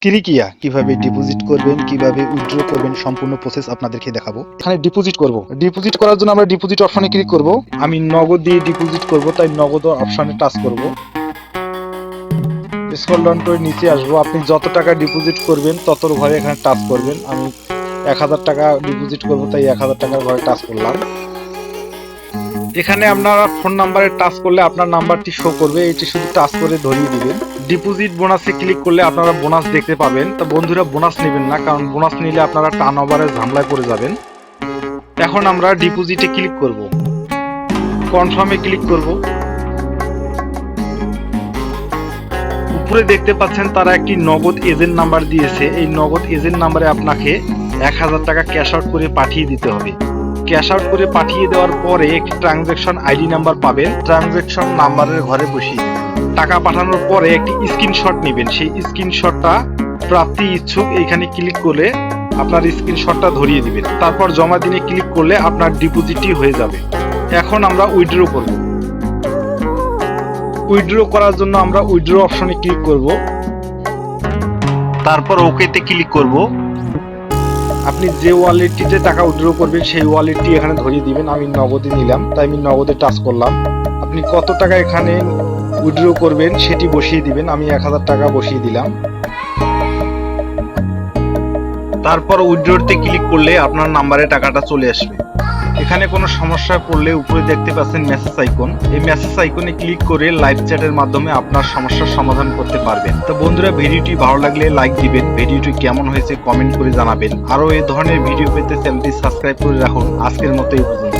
ক্লিকিয়া কিভাবে ডিপোজিট করবেন, কিভাবে উইথড্র করবেন সম্পূর্ণ প্রসেস আপনাদেরকে দেখাবো। এখানে ডিপোজিট করব। ডিপোজিট করার জন্য আমরা ডিপোজিট অপশনে ক্লিক করব। আমি নগদ দিয়ে ডিপোজিট করব, তাই নগদ অপশনে টাচ করব। স্ক্রল ডাউন করে নিচে আসবো। আপনি যত টাকা ডিপোজিট করবেন ততর ঘরে এখানে টাচ করবেন। আমি 1000 টাকা ডিপোজিট করব, তাই 1000 টাকার ঘরে টাচ করলাম। এখানে আপনারা ফোন নাম্বারে টাচ করলে আপনার নাম্বারটি শো করবে, এটি শুধু টাচ করে ধরিয়ে দিবেন। ডিপোজিট বোনাসে ক্লিক করলে আপনারা বোনাস দেখতে পাবেন। তো বন্ধুরা, বোনাস নেবেন না, কারণ বোনাস নিলে আপনারা টার্ন ওভারের ঝামেলায় পড়ে যাবেন। এখন আমরা ডিপোজিটে ক্লিক করব, কনফার্মে ক্লিক করব। উপরে দেখতে পাচ্ছেন তারা একটি নগদ এজেন্ট নাম্বার দিয়েছে। এই নগদ এজেন্ট নাম্বারে আপনাকে 1000 টাকা ক্যাশ আউট করে পাঠিয়ে দিতে হবে। ক্যাশ আউট করে পাঠিয়ে দেওয়ার পরে একটি ট্রানজ্যাকশন আইডি নাম্বার পাবেন। ট্রানজ্যাকশন নাম্বারের ঘরে বসিয়ে টাকা পাঠানোর পরে একটি স্ক্রিনশট নেবেন। সেই স্ক্রিনশটটা প্রাপ্তি ইচ্ছুক এইখানে ক্লিক করলে আপনার স্ক্রিনশটটা ধরিয়ে দিবেন। তারপর জমা দিনে ক্লিক করলে আপনার ডিপোজিটই হয়ে যাবে। এখন আমরা উইথড্র করব। উইথড্র করার জন্য আমরা উইথড্র অপশনে ক্লিক করব, তারপর ওকেতে ক্লিক করব। আপনি যে ওয়ালেটটিতে টাকা উইথড্র করবেন সেই ওয়ালেটটি এখানে ধরিয়ে দিবেন। আমি নগদে নিলাম, তাই আমি নগদে টাচ করলাম। আপনি কত টাকা এখানে উইথড্র করবেন সেটি বসিয়ে দিবেন। আমি 1000 টাকা বসিয়ে দিলাম। তারপর উইথড্রতে ক্লিক করলে আপনার নাম্বারে টাকাটা চলে আসবে। এখানে কোনো সমস্যায় পড়লে উপরে দেখতে পাচ্ছেন মেসেজ আইকন। এই মেসেজ আইকনে ক্লিক করে লাইভ চ্যাটের মাধ্যমে আপনার সমস্যার সমাধান করতে পারবেন। তো বন্ধুরা, ভিডিওটি ভালো লাগলে লাইক দিবেন, ভিডিওটি কেমন হয়েছে কমেন্ট করে জানাবেন। আরো এই ধরনের ভিডিও পেতে চ্যানেলটি সাবস্ক্রাইব করে রাখুন। আজকের মতো এই পর্যন্ত।